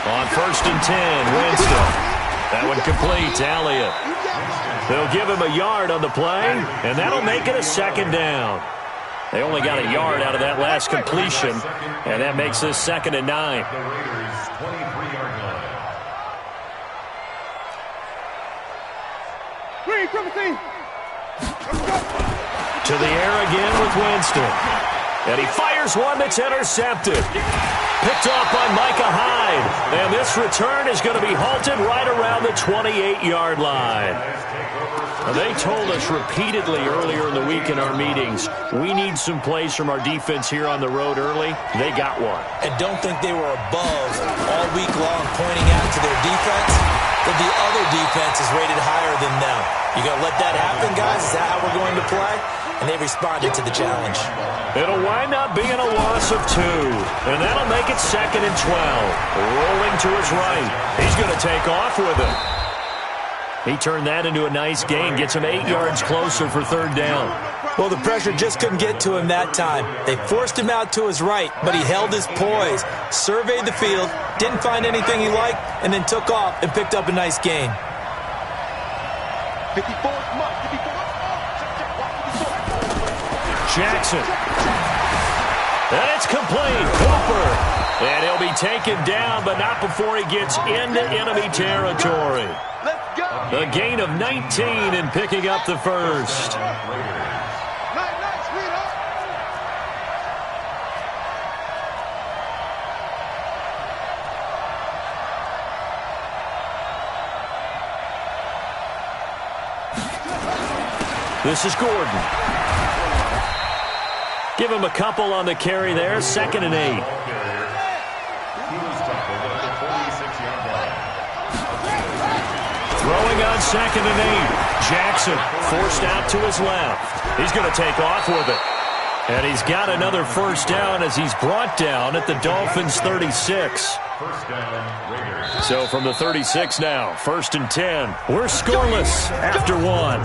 On 1st and 10, Winston. That one complete to Elliott. They'll give him a yard on the play, and that'll make it a 2nd down. They only got a yard out of that last completion, and that makes this 2nd and 9. To the air again with Winston. And he fires one that's intercepted. Picked off by Micah Hyde. And this return is going to be halted right around the 28-yard line. They told us repeatedly earlier in the week in our meetings, we need some plays from our defense here on the road early. They got one. And don't think they were above all week long pointing out to their defense, that the other defense is rated higher than them. You going to let that happen, guys? Is that how we're going to play? And they responded to the challenge. It'll wind up being a loss of 2. And that'll make it 2nd and 12. Rolling to his right. He's going to take off with it. He turned that into a nice gain. Gets him 8 yards closer for 3rd down. Well, the pressure just couldn't get to him that time. They forced him out to his right, but he held his poise, surveyed the field, didn't find anything he liked, and then took off and picked up a nice gain. 54. Jackson. And it's complete. Cooper. And he'll be taken down, but not before he gets into enemy territory. A gain of 19 and picking up the 1st. This is Gordon. Give him a couple on the carry there. 2nd and 8. Throwing on 2nd and 8. Jackson forced out to his left. He's going to take off with it. And he's got another 1st down as he's brought down at the Dolphins' 36. So from the 36 now, 1st and 10. We're scoreless after 1.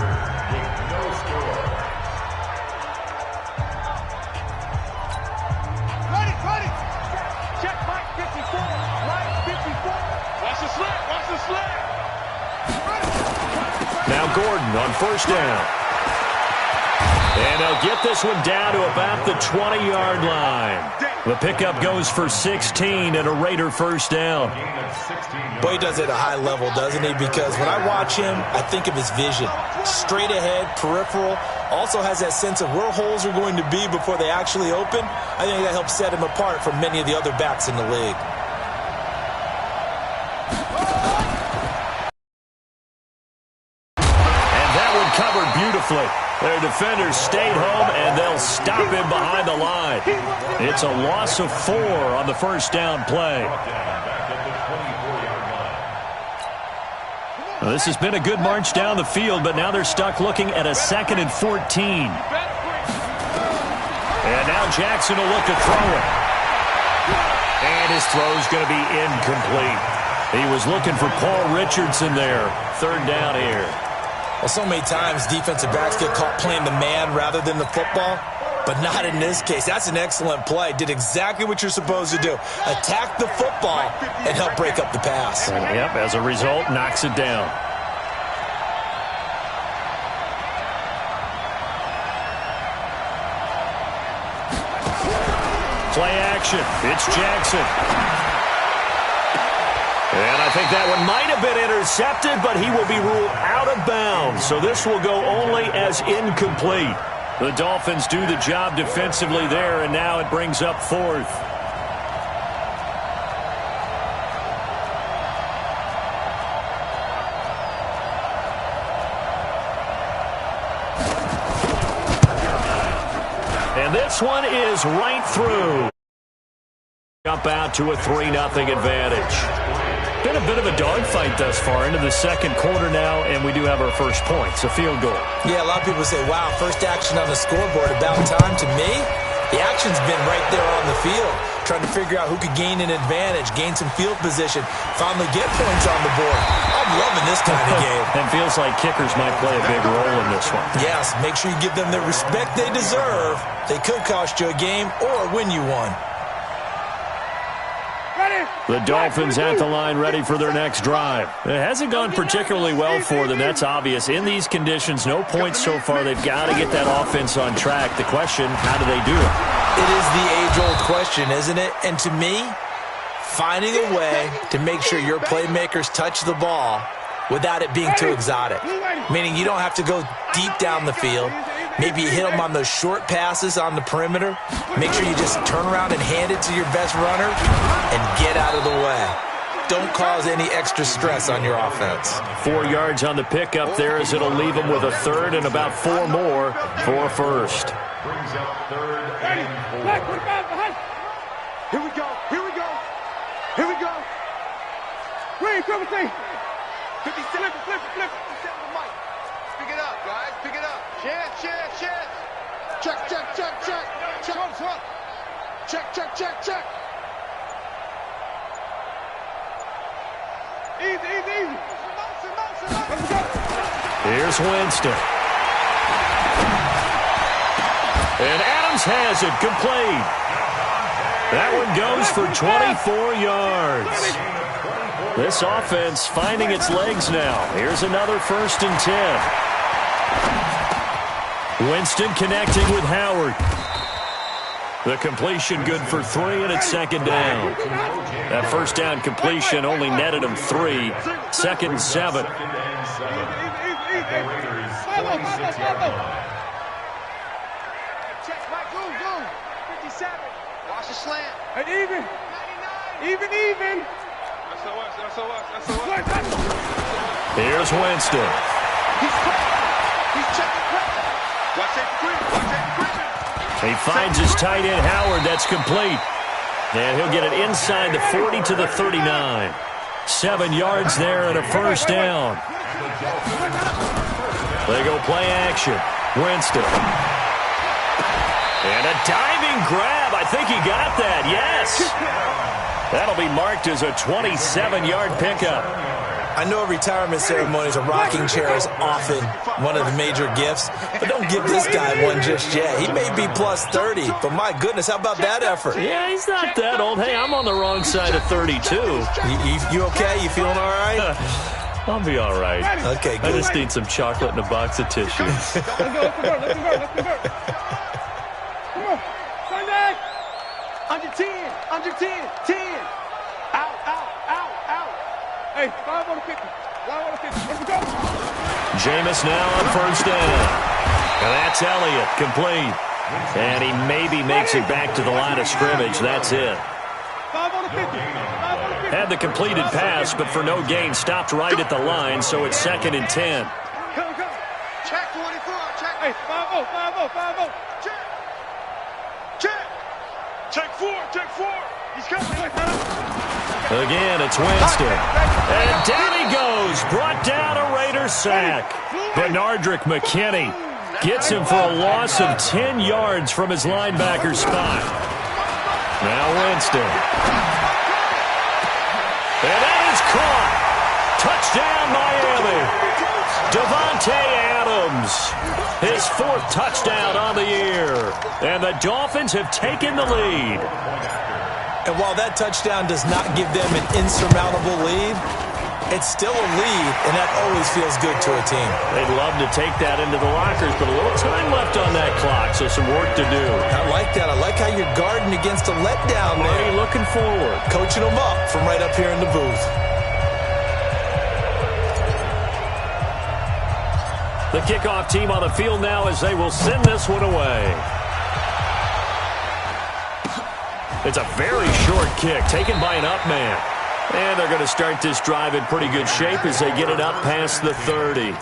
Now Gordon on 1st down. And they'll get this one down to about the 20-yard line. The pickup goes for 16 and a Raider 1st down. Boy, he does it at a high level, doesn't he? Because when I watch him, I think of his vision. Straight ahead, peripheral. Also has that sense of where holes are going to be before they actually open. I think that helps set him apart from many of the other backs in the league. Covered beautifully. Their defenders stayed home, and they'll stop him behind the line. It's a loss of 4 on the 1st down play. Well, this has been a good march down the field, but now they're stuck looking at a 2nd and 14. And now Jackson will look to throw it. And his throw's going to be incomplete. He was looking for Paul Richardson there. 3rd down here. Well, so many times defensive backs get caught playing the man rather than the football, but not in this case. That's an excellent play. Did exactly what you're supposed to do. Attack the football and help break up the pass. Yep, as a result, knocks it down. Play action. It's Jackson. And I think that one might have been intercepted, but he will be ruled out of bounds. So this will go only as incomplete. The Dolphins do the job defensively there, and now it brings up 4th. And this one is right through. Up out to a 3-0 advantage. Been a bit of a dogfight thus far into the 2nd quarter now, and we do have our 1st point. It's a field goal. Yeah, a lot of people say, wow, first action on the scoreboard, about time. To me, the action's been right there on the field, trying to figure out who could gain an advantage, gain some field position, finally get points on the board. I'm loving this kind of game. And feels like kickers might play a big role in this one. Yes, make sure you give them the respect they deserve. They could cost you a game or win you one. Ready? The Dolphins at the line ready for their next drive. It hasn't gone particularly well for them. That's obvious. In these conditions, no points so far. They've got to get that offense on track. The question, how do they do it? It is the age-old question, isn't it? And to me, finding a way to make sure your playmakers touch the ball without it being too exotic. Meaning you don't have to go deep down the field. Maybe you hit them on those short passes on the perimeter. Make sure you just turn around and hand it to your best runner and get out of the way. Don't cause any extra stress on your offense. 4 yards on the pickup there as it'll leave them with a third and about 4 more for a first. Brings up third and 4. Here we go. Here we go. Here we go. Green, come and see. 50, flip it. Set the mic. Pick it up, guys. Pick it up. Chance. Check. Check. Easy. Let's go. Here's Winston. And Adams has it complete. That one goes for 24 yards. This offense finding its legs now. Here's another 1st and 10. Winston connecting with Howard. The completion good for 3, and it's 2nd down. That 1st down completion only netted him 3. 2nd and 7. Check, Mike, go. 57. Watch the slant. And even. Here's Winston. He's checking pressure. Watch that. He finds his tight end, Howard. That's complete. And he'll get it inside the 40 to the 39. 7 yards there and a 1st down. They go play action. Winston. And a diving grab. I think he got that. Yes. That'll be marked as a 27-yard pickup. I know retirement ceremonies, a rocking chair is often one of the major gifts, but don't give this guy one just yet. He may be plus 30, but my goodness, how about that effort? Yeah, he's not that old. Hey, I'm on the wrong side of 32. You okay? You feeling all right? I'll be all right. Okay, I good. just need some chocolate and a box of tissue. Let's convert. Come on. Sunday. Under 10. 10. Out. Hey, 5 on the 50. 5 on the 50. Let's go. Jameis now on 1st down. And that's Elliott, complete. And he maybe makes it back to the line of scrimmage. That's it. 5 on the 50. 5 on the 50. Had the completed pass, but for no gain, stopped right at the line, so it's 2nd and 10. Come. Check 24. Check. Hey, 5-0. Check 4. He's coming. Again, it's Winston. And down he goes. Brought down a Raider sack. Benardrick McKinney gets him for a loss of 10 yards from his linebacker spot. Now Winston. And that is caught. Touchdown, Miami. Devontae Adams. His 4th touchdown on the year. And the Dolphins have taken the lead. And while that touchdown does not give them an insurmountable lead, it's still a lead, and that always feels good to a team. They'd love to take that into the lockers, but a little time left on that clock, so some work to do. I like that. I like how you're guarding against a letdown there. Money looking forward. Coaching them up from right up here in the booth. The kickoff team on the field now as they will send this one away. It's a very short kick taken by an up man. And they're going to start this drive in pretty good shape as they get it up past the 30.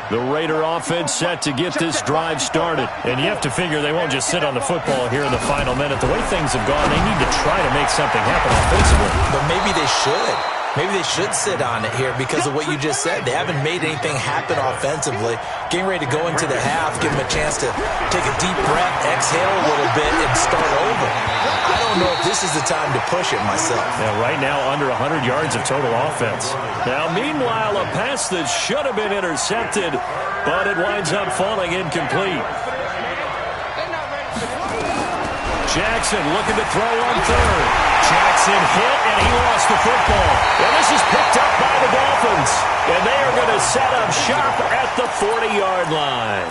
The Raider offense set to get this drive started. And you have to figure they won't just sit on the football here in the final minute. The way things have gone, they need to try to make something happen offensively. But maybe they should. Maybe they should sit on it here because of what you just said. They haven't made anything happen offensively. Getting ready to go into the half, give them a chance to take a deep breath, exhale a little bit, and start over. I don't know if this is the time to push it myself. Now, right now, under 100 yards of total offense. Now, meanwhile, a pass that should have been intercepted, but it winds up falling incomplete. Jackson looking to throw on third. Jackson hit, and he lost the football. And this is picked up by the Dolphins. And they are going to set up shop at the 40-yard line.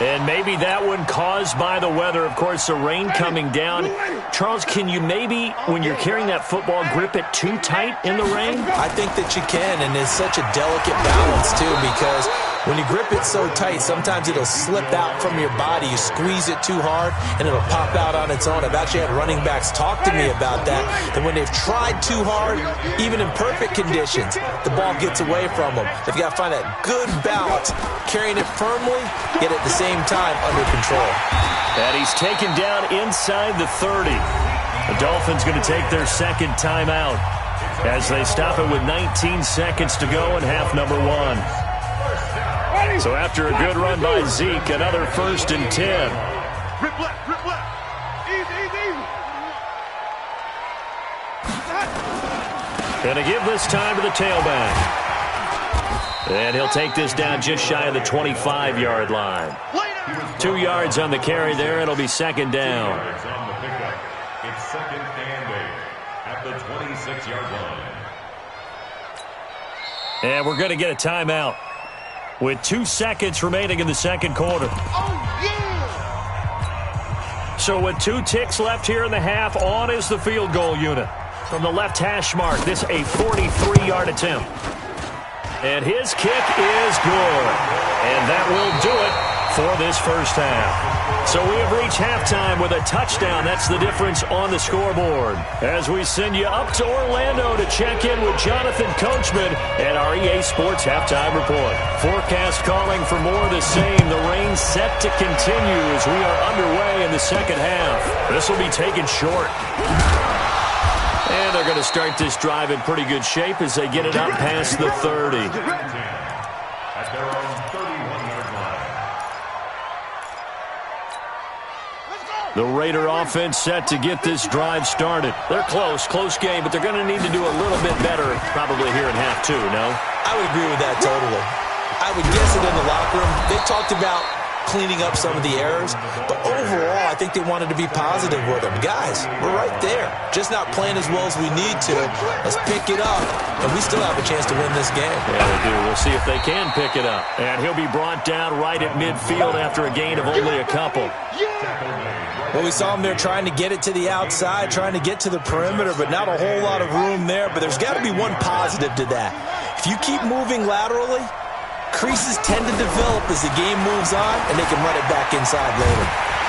And maybe that one caused by the weather. Of course, the rain coming down. Charles, can you maybe, when you're carrying that football, grip it too tight in the rain? I think that you can, and it's such a delicate balance, too, because when you grip it so tight, sometimes it'll slip out from your body. You squeeze it too hard, and it'll pop out on its own. I've actually had running backs talk to me about that when they've tried too hard, even in perfect conditions, the ball gets away from them. They've got to find that good balance, carrying it firmly, yet at the same time under control. And he's taken down inside the 30. The Dolphins going to take their second timeout as they stop it with 19 seconds to go in half number 1. So after a good run by Zeke, another 1st and 10. Rip left, rip left. Easy, easy, easy. Going to give this time to the tailback. And he'll take this down just shy of the 25-yard line. 2 yards on the carry there. It'll be second down. It's second and 8 at the 26-yard line. And we're going to get a timeout with 2 seconds remaining in the second quarter. Oh, yeah! So with 2 ticks left here in the half, on is the field goal unit. From the left hash mark, this a 43-yard attempt. And his kick is good. And that will do it for this first half. So we have reached halftime with a touchdown. That's the difference on the scoreboard. As we send you up to Orlando to check in with Jonathan Coachman and our EA Sports Halftime Report. Forecast calling for more of the same. The rain set to continue as we are underway in the second half. This will be taken short. And they're going to start this drive in pretty good shape as they get it up past the 30. At their own 31-yard line. The Raider offense set to get this drive started. They're close game, but they're going to need to do a little bit better probably here in half 2, no? I would agree with that totally. I would guess it in the locker room. They talked about cleaning up some of the errors, but overall, I think they wanted to be positive with them. Guys, we're right there. Just not playing as well as we need to. Let's pick it up, and we still have a chance to win this game. Yeah, we do. We'll see if they can pick it up. And he'll be brought down right at midfield after a gain of only a couple. Well, we saw him there trying to get it to the outside, trying to get to the perimeter, but not a whole lot of room there. But there's got to be one positive to that. If you keep moving laterally, creases tend to develop as the game moves on, and they can run it back inside later.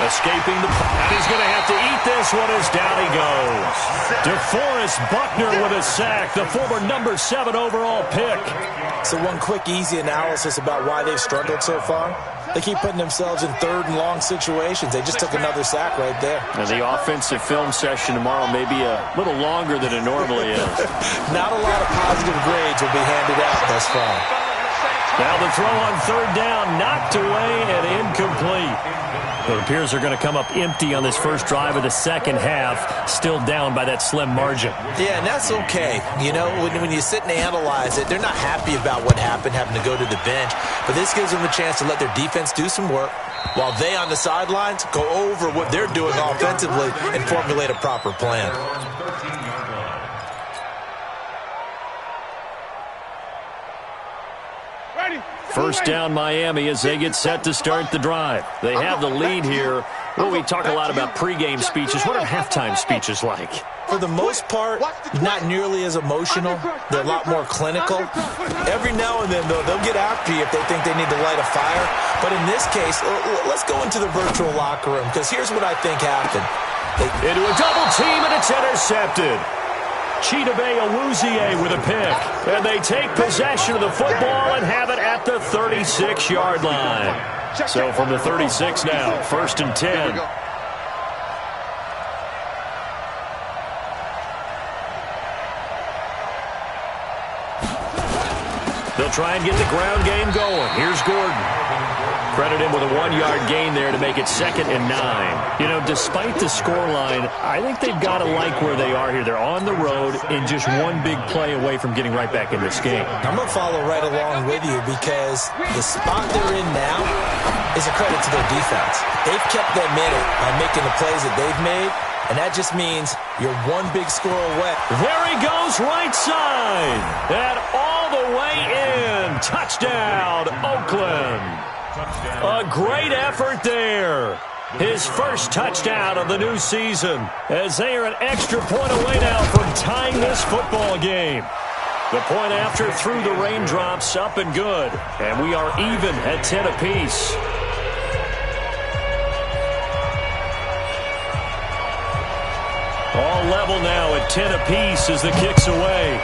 Escaping the... And he's going to have to eat this one as down he goes. DeForest Buckner with a sack, the former number 7 overall pick. So one quick, easy analysis about why they've struggled so far. They keep putting themselves in third and long situations. They just took another sack right there. And the offensive film session tomorrow may be a little longer than it normally is. Not a lot of positive grades will be handed out thus far. Now the throw on third down, knocked away and incomplete. It appears they're going to come up empty on this first drive of the second half, still down by that slim margin. Yeah, and that's okay. You know, when you sit and analyze it, they're not happy about what happened, having to go to the bench. But this gives them a chance to let their defense do some work, while they on the sidelines go over what they're doing offensively and formulate a proper plan. First down Miami as they get set to start the drive. They have the lead here. Well, we talk a lot about pregame speeches. What are halftime speeches like? For the most part, not nearly as emotional. They're a lot more clinical. Every now and then, though, they'll get after you if they think they need to light a fire. But in this case, let's go into the virtual locker room, because here's what I think happened. Into a double team, and it's intercepted. Chidobe Awuzie with a pick. And they take possession of the football and have it at the 36-yard line. So from the 36 now, 1st and 10. They'll try and get the ground game going. Here's Gordon. Credit him with a 1-yard gain there to make it 2nd and 9. You know, despite the scoreline, I think they've got to like where they are here. They're on the road and just one big play away from getting right back in this game. I'm going to follow right along with you because the spot they're in now is a credit to their defense. They've kept them in it by making the plays that they've made, and that just means you're one big score away. There he goes, right side. And all the way in. Touchdown, Oakland. A great effort there. His first touchdown of the new season as they are an extra point away now from tying this football game. The point after through the raindrops, up and good. And we are even at 10 apiece. All level now at 10 apiece as the kick's away.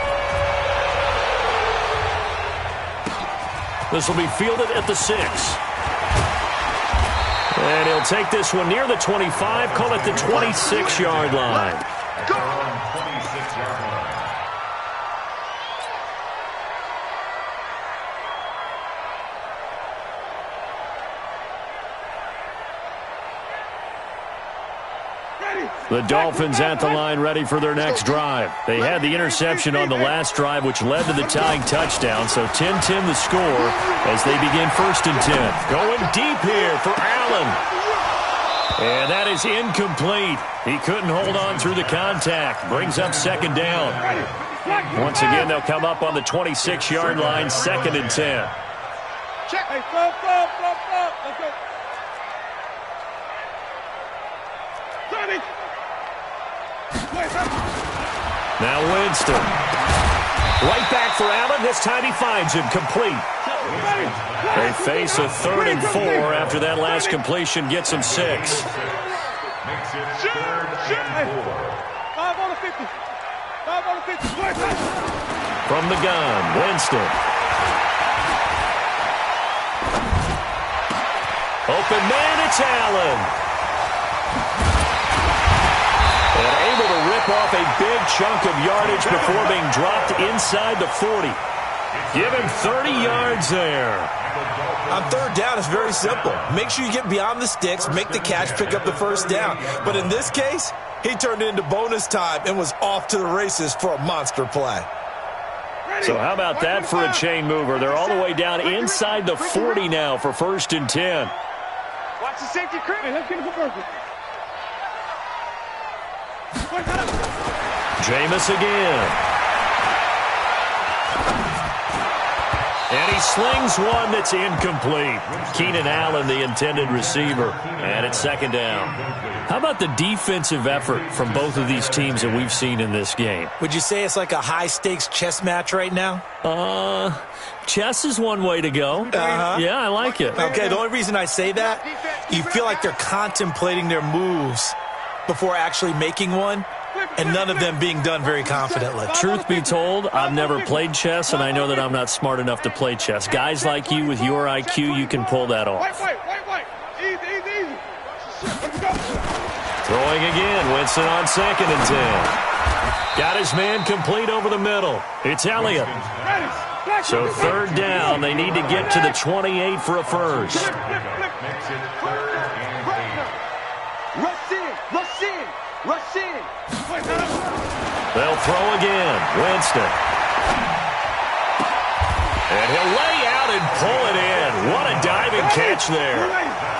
This will be fielded at the 6. And he'll take this one near the 25, call it the 26-yard line. Go! 26-yard line. The Dolphins at the line ready for their next drive. They had the interception on the last drive, which led to the tying touchdown. So 10-10 the score as they begin 1st and 10. Going deep here for Allen. And that is incomplete. He couldn't hold on through the contact. Brings up 2nd down. Once again, they'll come up on the 26-yard line, 2nd and 10. Check. Hey, stop. Let's go. Now Winston. Right back for Allen. This time he finds him complete. They face a 3rd and 4 after that last completion gets him 6. Makes it 3rd and 4. 5 on the 50. 5 on the 50. From the gun, Winston. Open man, it's Allen. And able to rip off a big chunk of yardage before being dropped inside the 40. Give him 30 yards there. On 3rd down, it's very simple. Make sure you get beyond the sticks, make the catch, pick up the 1st down. But in this case, he turned it into bonus time and was off to the races for a monster play. So how about that for a chain mover? They're all the way down inside the 40 now for 1st and 10. Watch the safety creep. Hey, let's get it for first. Jameis again. And he slings one that's incomplete. Keenan Allen, the intended receiver. And it's 2nd down. How about the defensive effort from both of these teams that we've seen in this game? Would you say it's like a high-stakes chess match right now? Chess is one way to go. Yeah, I like it. Okay, the only reason I say that, you feel like they're contemplating their moves before actually making one, and none of them being done very confidently. Truth be told, I've never played chess, and I know that I'm not smart enough to play chess. Guys like you with your IQ, you can pull that off. Wait. Easy. Let's go. Throwing again, Winston on 2nd and 10. Got his man complete over the middle. It's Elliott. So 3rd down, they need to get to the 28 for a first. Makes it 3rd and 8. Rush in. They'll throw again. Winston. And he'll lay out and pull it in. What a diving catch there.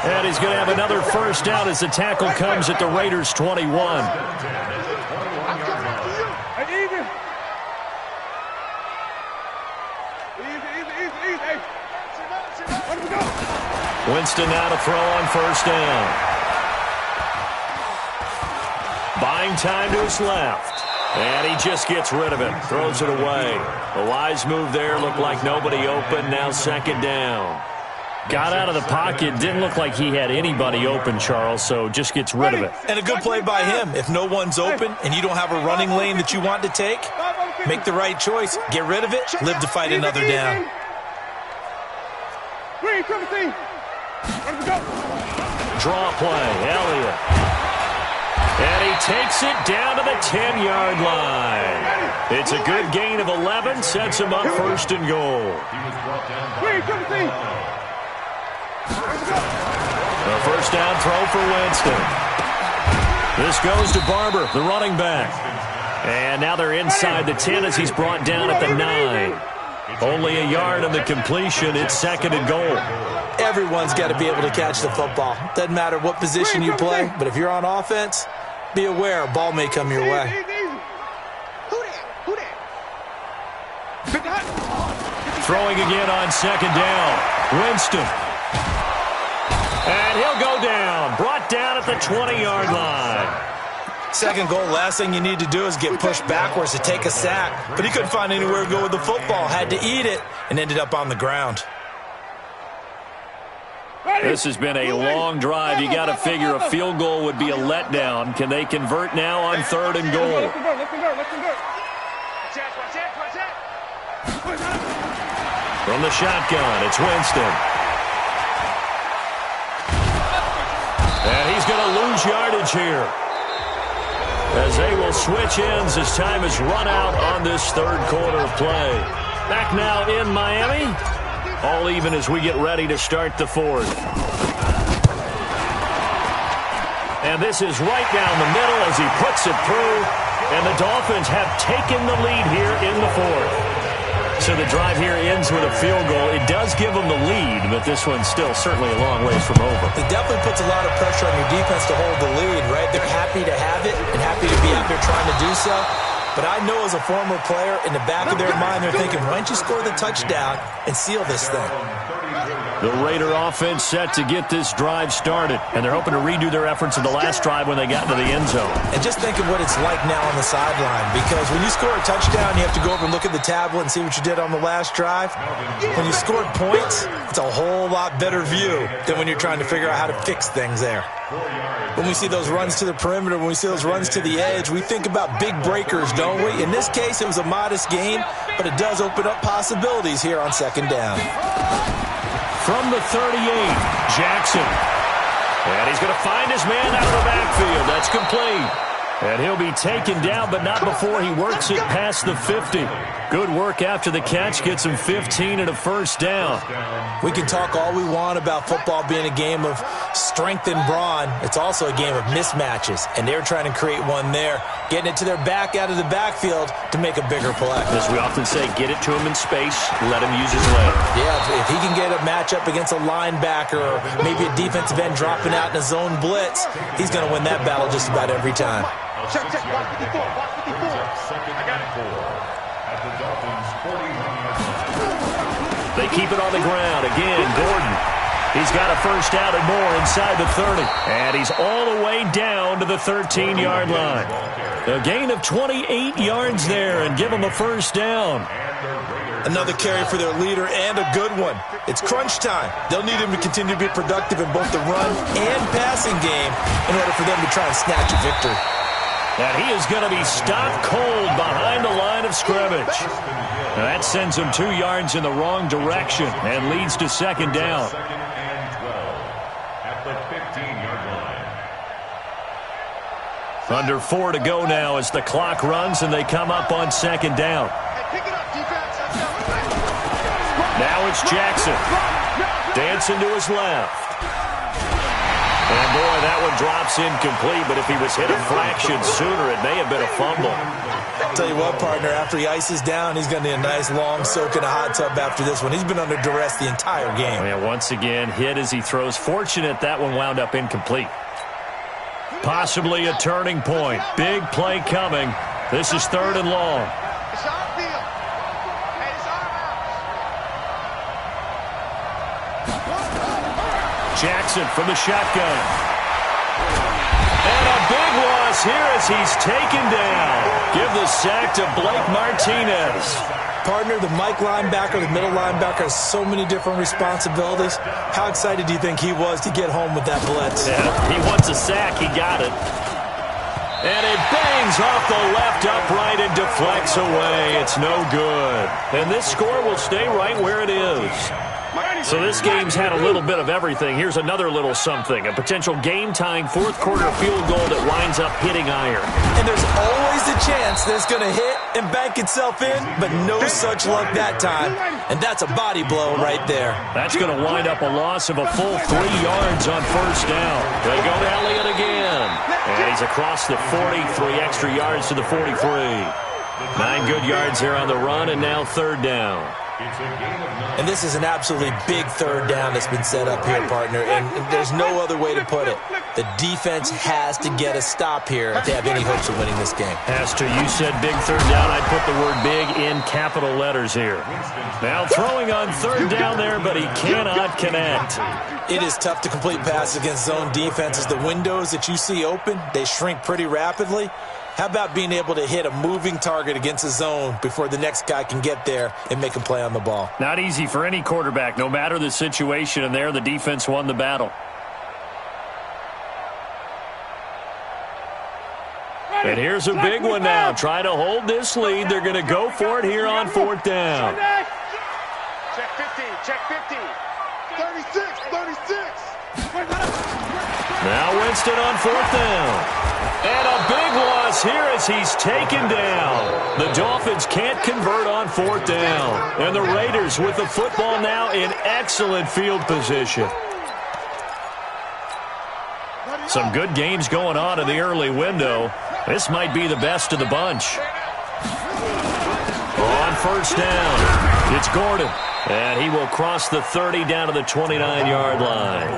And he's going to have another 1st down as the tackle comes at the Raiders' 21. Winston now to throw on 1st down. Buying time to his left. And he just gets rid of it. Throws it away. A wise move there. Looked like nobody open. Now 2nd down. Got out of the pocket. Didn't look like he had anybody open, Charles, so just gets rid of it. And a good play by him. If no one's open and you don't have a running lane that you want to take, make the right choice. Get rid of it. Live to fight another down. Draw play. Elliott. And he takes it down to the 10-yard line. It's a good gain of 11. Sets him up 1st and goal. A first down throw for Winston. This goes to Barber, the running back. And now they're inside the 10 as he's brought down at the 9. Only a yard on the completion. It's 2nd and goal. Everyone's got to be able to catch the football. Doesn't matter what position you play, but if you're on offense, be aware a ball may come your way. Throwing again on 2nd down. Winston. And he'll go down. Brought down at the 20-yard line. 2nd goal, last thing you need to do is get pushed backwards to take a sack. But he couldn't find anywhere to go with the football. Had to eat it and ended up on the ground. This has been a long drive. You got to figure a field goal would be a letdown. Can they convert now on 3rd and goal? From the shotgun, it's Winston. And he's going to lose yardage here, as they will switch ends as time has run out on this 3rd quarter play. Back now in Miami. All even as we get ready to start the 4th. And this is right down the middle as he puts it through. And the Dolphins have taken the lead here in the 4th. So the drive here ends with a field goal. It does give them the lead, but this one's still certainly a long ways from over. It definitely puts a lot of pressure on your defense to hold the lead, right? They're happy to have it and happy to be out there trying to do so. But I know as a former player, in the back of their mind, they're thinking, why don't you score the touchdown and seal this thing? The Raider offense set to get this drive started, and they're hoping to redo their efforts in the last drive when they got into the end zone. And just think of what it's like now on the sideline, because when you score a touchdown, you have to go over and look at the tablet and see what you did on the last drive. When you scored points, it's a whole lot better view than when you're trying to figure out how to fix things there. When we see those runs to the perimeter, when we see those runs to the edge, we think about big breakers, don't we? In this case, it was a modest gain, but it does open up possibilities here on 2nd down. From the 38, Jackson. And he's going to find his man out of the backfield. That's complete. And he'll be taken down, but not before he works it past the 50. Good work after the catch. Gets him 15 and a first down. We can talk all we want about football being a game of strength and brawn. It's also a game of mismatches, and they're trying to create one there, getting it to their back out of the backfield to make a bigger play. As we often say, get it to him in space, let him use his leg. Yeah, if he can get a matchup against a linebacker or maybe a defensive end dropping out in a zone blitz, he's going to win that battle just about every time. Check, watch 54, watch 54. I got it. At the Dolphins' 41-yard line. They keep it on the ground. Again, Gordon. He's got a first down and more inside the 30. And he's all the way down to the 13-yard line. A gain of 28 yards there and give him a first down. Another carry for their leader and a good one. It's crunch time. They'll need him to continue to be productive in both the run and passing game in order for them to try and snatch a victory. And he is going to be stopped cold behind the line of scrimmage. Now that sends him 2 yards in the wrong direction and leads to 2nd down. 2nd and 12 at the 15-yard line. Under 4 to go now as the clock runs and they come up on 2nd down. Now it's Jackson. Dancing to his left. And boy, that one drops incomplete, but if he was hit a fraction sooner, it may have been a fumble. I'll tell you what, partner, after he ices down, he's going to need a nice long soak in a hot tub after this one. He's been under duress the entire game. Yeah, once again, hit as he throws. Fortunate that one wound up incomplete. Possibly a turning point. Big play coming. This is 3rd and long. It's our field. Hey, it's our house. Jackson from the shotgun. And a big loss here as he's taken down. Give the sack to Blake Martinez. Partner, the Mike linebacker, the middle linebacker has so many different responsibilities. How excited do you think he was to get home with that blitz? Yeah, he wants a sack. He got it. And it bangs off the left upright and deflects away. It's no good. And this score will stay right where it is. So this game's had a little bit of everything. Here's another little something. A potential game-tying fourth-quarter field goal that winds up hitting iron. And there's always a chance that it's going to hit and bank itself in, but no such luck that time. And that's a body blow right there. That's going to wind up a loss of a full 3 yards on first down. They go to Elliott again. And he's across the 40, 3 extra yards to the 43. 9 good yards there on the run, and now third down. And this is an absolutely big third down that's been set up here, partner, and there's no other way to put it. The defense has to get a stop here if they have any hopes of winning this game. Has to. You said big third down. I'd put the word big in capital letters here. Now throwing on third down there, but he cannot connect. It is tough to complete passes against zone defenses. The windows that you see open, they shrink pretty rapidly. How about being able to hit a moving target against a zone before the next guy can get there and make a play on the ball? Not easy for any quarterback, no matter the situation, and there the defense won the battle. And here's a big one now. Try to hold this lead. They're going to go for it here on fourth down. Check 15, check 15. 36, 36. Now Winston on fourth down. And a big loss here as he's taken down. The Dolphins can't convert on fourth down. And the Raiders with the football now in excellent field position. Some good games going on in the early window. This might be the best of the bunch. On first down, it's Gordon. And he will cross the 30 down to the 29-yard line.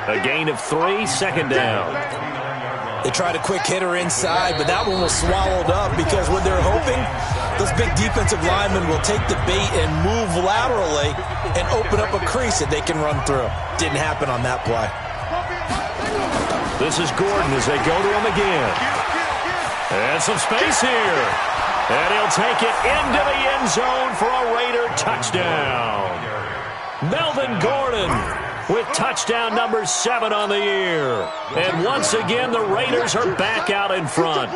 A gain of 3, second down. They tried a quick hitter inside, but that one was swallowed up because what they're hoping, those big defensive linemen will take the bait and move laterally and open up a crease that they can run through. Didn't happen on that play. This is Gordon as they go to him again. And some space here. And he'll take it into the end zone for a Raider touchdown. Melvin Gordon with touchdown number 7 on the year. And once again, the Raiders are back out in front.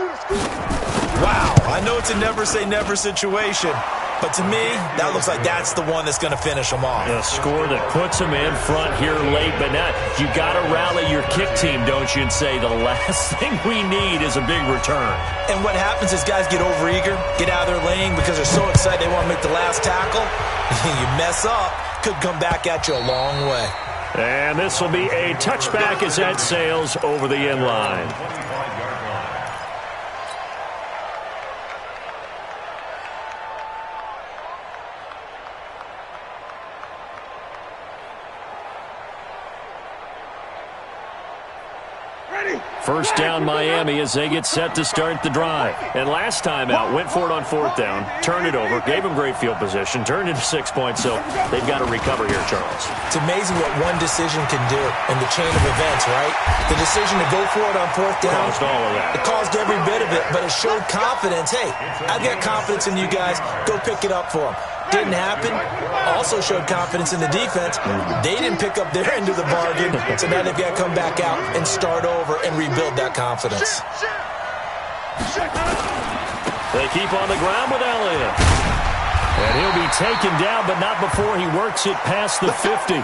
Wow, I know it's a never-say-never situation, but to me, that looks like that's the one that's going to finish them off. A score that puts them in front here late, but now you got to rally your kick team, don't you, and say the last thing we need is a big return. And what happens is guys get overeager, get out of their lane because they're so excited they want to make the last tackle. You mess up, could come back at you a long way. And this will be a touchback as that sails over the end line. First down Miami as they get set to start the drive. And last time out, went for it on fourth down, turned it over, gave them great field position, turned into 6 points, so they've got to recover here, Charles. It's amazing what one decision can do in the chain of events, right? The decision to go for it on fourth down. Caused all of that. It caused every bit of it, but it showed confidence. Hey, I've got confidence in you guys. Go pick it up for them. Didn't happen. Also showed confidence in the defense. They didn't pick up their end of the bargain, so now they've got to come back out and start over and rebuild that confidence. They keep on the ground with Elliott. And he'll be taken down, but not before he works it past the 50.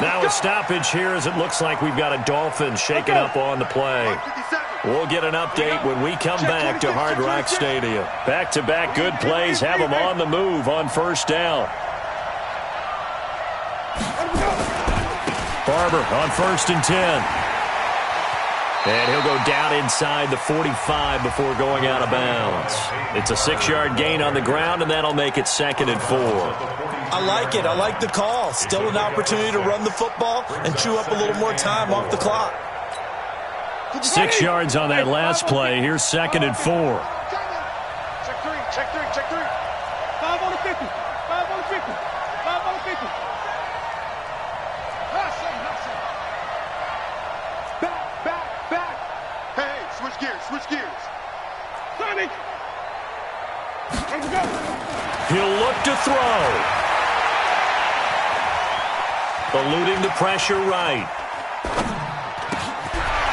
Now a stoppage here as it looks like we've got a Dolphin shaking up on the play. We'll get an update when we come back to Hard Rock Stadium. Back-to-back good plays have them on the move on first down. Barber on 1st and 10. And he'll go down inside the 45 before going out of bounds. It's a 6-yard gain on the ground, and that'll make it 2nd and 4. I like it. I like the call. Still an opportunity to run the football and chew up a little more time off the clock. 6 yards on that last play. Here's 2nd and 4. Check 3, check 3, check 3. 5 on the 50, 5 on the 50, 5 on the 50. Back. Hey, switch gears. Sonic. Let's go. He'll look to throw. Eluding the pressure right.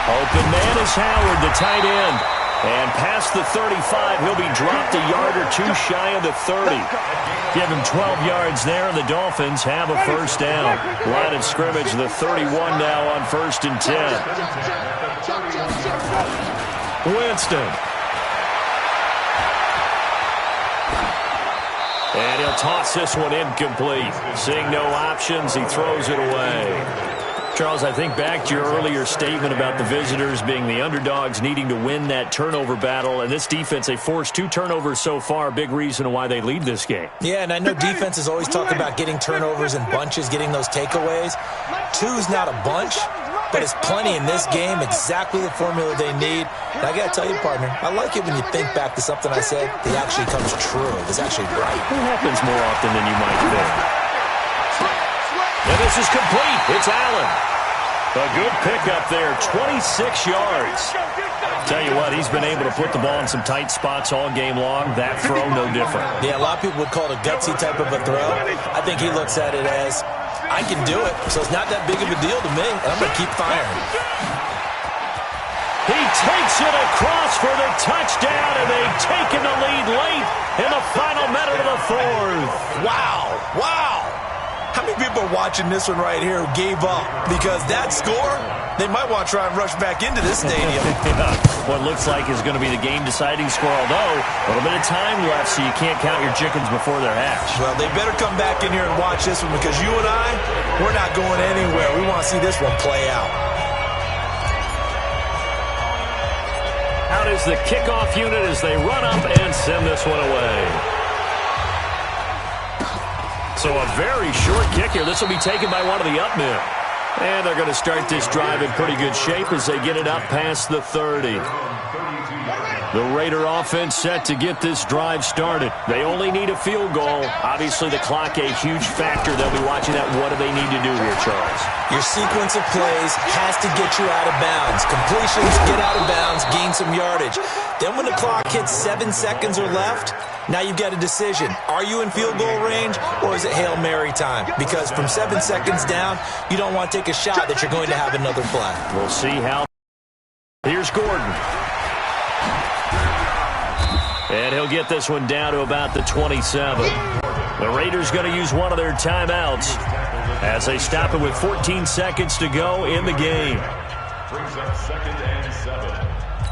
Open man is Howard, the tight end. And past the 35, he'll be dropped a yard or two shy of the 30. Give him 12 yards there, and the Dolphins have a first down. Line of scrimmage, the 31 now on 1st and 10. Winston. And he'll toss this one incomplete. Seeing no options, he throws it away. Charles, I think back to your earlier statement about the visitors being the underdogs needing to win that turnover battle. And this defense, they forced 2 turnovers so far. Big reason why they lead this game. Yeah, and I know defenses always talk about getting turnovers in bunches, getting those takeaways. 2's not a bunch, but it's plenty in this game, exactly the formula they need. And I got to tell you, partner, I like it when you think back to something I said that actually comes true. It's actually right. It happens more often than you might think. And this is complete. It's Allen. A good pickup there, 26 yards. Tell you what, he's been able to put the ball in some tight spots all game long. That throw, no different. Yeah, a lot of people would call it a gutsy type of a throw. I think he looks at it as, I can do it, so it's not that big of a deal to me, and I'm going to keep firing. He takes it across for the touchdown, and they've taken the lead late in the final minute of the 4th. Wow, wow. How many people are watching this one right here who gave up? Because that score, they might want to try and rush back into this stadium. Yeah. What looks like is going to be the game-deciding score, although a little bit of time left, so you can't count your chickens before they're hatched. Well, they better come back in here and watch this one, because you and I, we're not going anywhere. We want to see this one play out. Out is the kickoff unit as they run up and send this one away. So a very short kick here. This will be taken by one of the up men. And they're going to start this drive in pretty good shape as they get it up past the 30. The Raider offense set to get this drive started. They only need a field goal. Obviously, the clock a huge factor. They'll be watching that. What do they need to do here, Charles? Your sequence of plays has to get you out of bounds. Completions, get out of bounds, gain some yardage. Then when the clock hits 7 seconds or left, now you've got a decision. Are you in field goal range, or is it Hail Mary time? Because from 7 seconds down, you don't want to take a shot that you're going to have another play. We'll see how. Here's Gordon. And he'll get this one down to about the 27. The Raiders going to use one of their timeouts as they stop it with 14 seconds to go in the game. Brings up 2nd and 7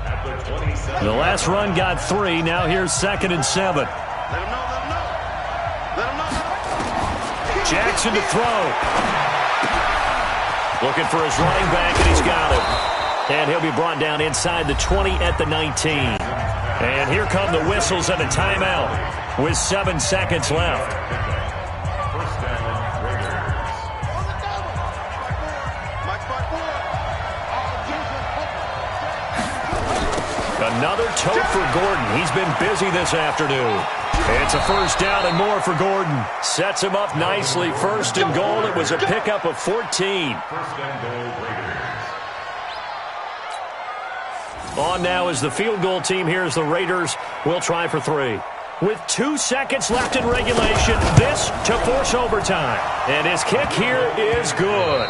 at the 27. The last run got 3. Now here's 2nd and 7. Let him know, let him know. Let him know. Jackson to throw. Looking for his running back, and he's got him. And he'll be brought down inside the 20 at the 19. And here come the whistles and a timeout with 7 seconds left. First down, Raiders. Another tote for Gordon. He's been busy this afternoon. It's a first down and more for Gordon. Sets him up nicely. 1st and goal. It was a pickup of 14. First and goal, Raiders. On now is the field goal team. Here's the Raiders. We'll try for 3. With 2 seconds left in regulation, this to force overtime. And his kick here is good.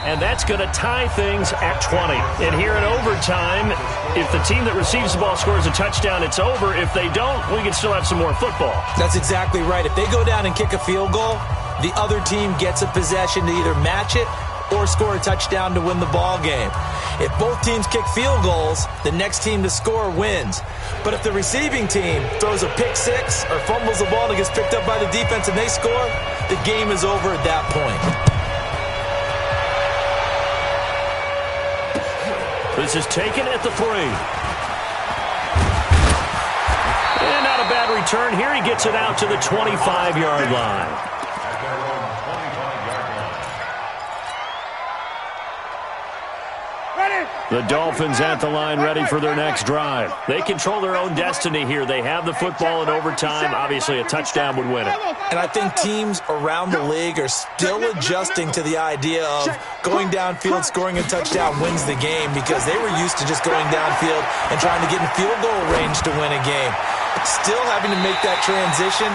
And that's going to tie things at 20. And here in overtime, if the team that receives the ball scores a touchdown, it's over. If they don't, we can still have some more football. That's exactly right. If they go down and kick a field goal, the other team gets a possession to either match it or score a touchdown to win the ball game. If both teams kick field goals, the next team to score wins. But if the receiving team throws a pick six or fumbles the ball and gets picked up by the defense and they score, the game is over at that point. This is taken at the 3. And not a bad return here. He gets it out to the 25-yard line. The Dolphins at the line ready for their next drive. They control their own destiny here. They have the football in overtime. Obviously, a touchdown would win it. And I think teams around the league are still adjusting to the idea of going downfield, scoring a touchdown wins the game, because they were used to just going downfield and trying to get in field goal range to win a game. Still having to make that transition,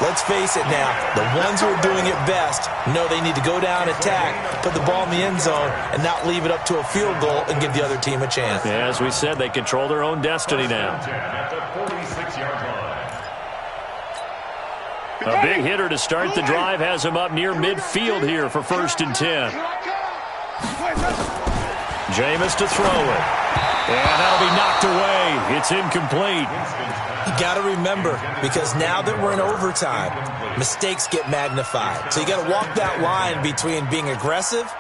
Let's face it now, the ones who are doing it best know they need to go down, attack, put the ball in the end zone, and not leave it up to a field goal and give the other team a chance. Yeah, as we said, they control their own destiny now. A big hitter to start the drive has him up near midfield here for 1st and 10. Jameis to throw it. And that'll be knocked away. It's incomplete. You got to remember, because now that we're in overtime, mistakes get magnified. So you got to walk that line between being aggressive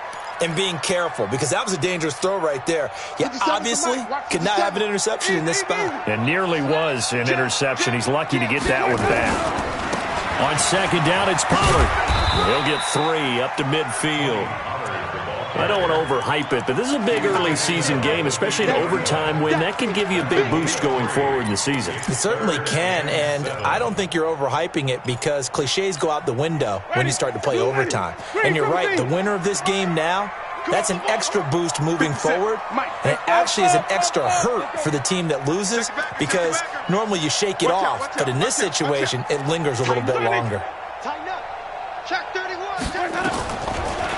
and being careful, because that was a dangerous throw right there. You obviously could not have an interception in this spot. And nearly was an interception. He's lucky to get that one back. On 2nd down, it's Pollard. He'll get 3 up to midfield. I don't want to overhype it, but this is a big early season game, especially an overtime win. That can give you a big boost going forward in the season. It certainly can, and I don't think you're overhyping it, because cliches go out the window when you start to play overtime. And you're right, the winner of this game now, that's an extra boost moving forward, and it actually is an extra hurt for the team that loses, because normally you shake it off, but in this situation, it lingers a little bit longer. Check 31. Check 31.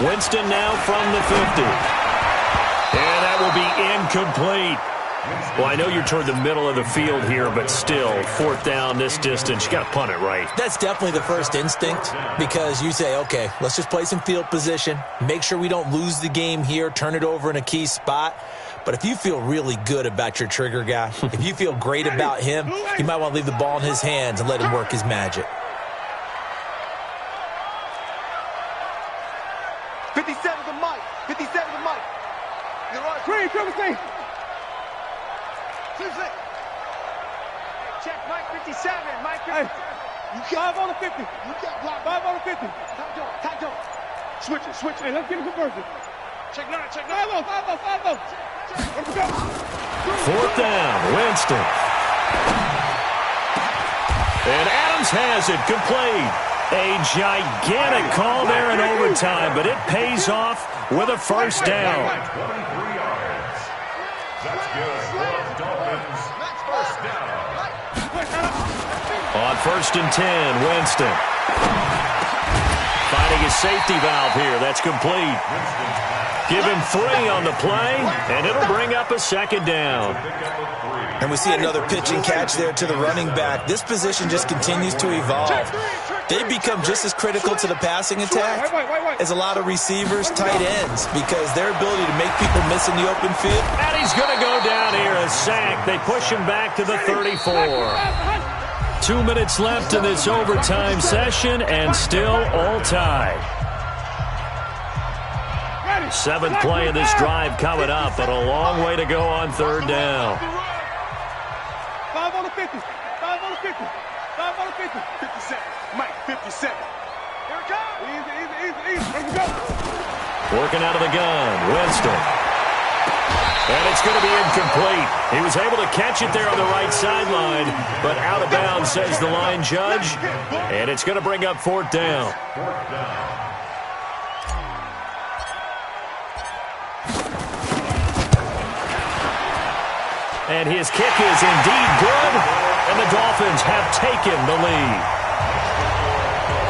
Winston now from the 50. And that will be incomplete. Well, I know you're toward the middle of the field here, but still, 4th down this distance, you got to punt it right. That's definitely the first instinct, because you say, okay, let's just play some field position, make sure we don't lose the game here, turn it over in a key spot. But if you feel really good about your trigger guy, if you feel great about him, you might want to leave the ball in his hands and let him work his magic. 57 to Mike. 57 to Mike. You're right. Green, triple C. Check Mike 57. Mike 57. You got 5 on the 50. You got blocked. 5 on the 50. Tight door. Switch it. Hey, let's get a conversion. Check 9. 5 on. Let's go. 4th down, Winston. And Adams has it, complete. A gigantic call there in overtime, but it pays off with a 1st down. 23 yards. That's good for the Dolphins. First down. On 1st and 10, Winston. Finding his safety valve here. That's complete. Give him 3 on the play, and it'll bring up a 2nd down. And we see another pitch and catch there to the running back. This position just continues to evolve. They become just as critical to the passing attack as a lot of receivers, tight ends, because their ability to make people miss in the open field. And he's going to go down here, a sack. They push him back to the 34. 2 minutes left in this overtime session, and still all tied. 7th play of this drive coming up, but a long way to go on 3rd down. 5 on the 50. 5 on the 50. 5 on the 50. 57. Mike, 57. Here it comes. Easy. Let's go. Working out of the gun, Winston. And it's going to be incomplete. He was able to catch it there on the right sideline, but out of bounds, says the line judge. And it's going to bring up 4th down. And his kick is indeed good, and the Dolphins have taken the lead.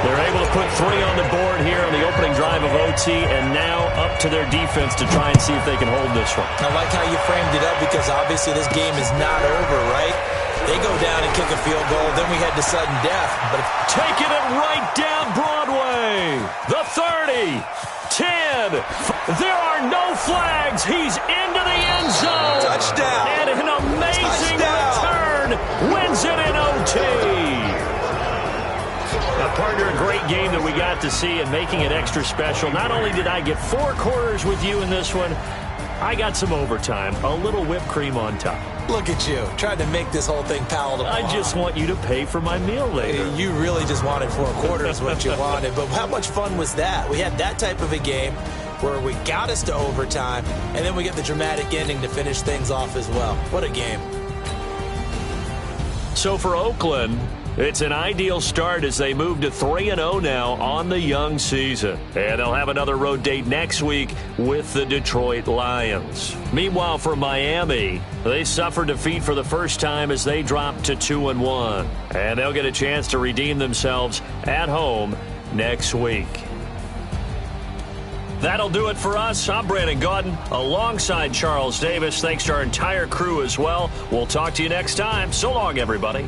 They're able to put 3 on the board here on the opening drive of OT, and now up to their defense to try and see if they can hold this one. I like how you framed it up, because obviously this game is not over, right? They go down and kick a field goal, then we head to sudden death. But taking it right down Broadway. The 30, 10. There are no flags. He's into the end zone. Touchdown. And an amazing return wins it in OT. Partner, a great game that we got to see and making it extra special. Not only did I get 4 quarters with you in this one, I got some overtime, a little whipped cream on top. Look at you, trying to make this whole thing palatable. I just want you to pay for my meal later. You really just wanted 4 quarters what you wanted, but how much fun was that? We had that type of a game where we got us to overtime, and then we get the dramatic ending to finish things off as well. What a game. So for Oakland, It's an ideal start as they move to 3-0 now on the young season. And they'll have another road date next week with the Detroit Lions. Meanwhile, for Miami, they suffered defeat for the first time as they dropped to 2-1. And they'll get a chance to redeem themselves at home next week. That'll do it for us. I'm Brandon Gaudin alongside Charles Davis. Thanks to our entire crew as well. We'll talk to you next time. So long, everybody.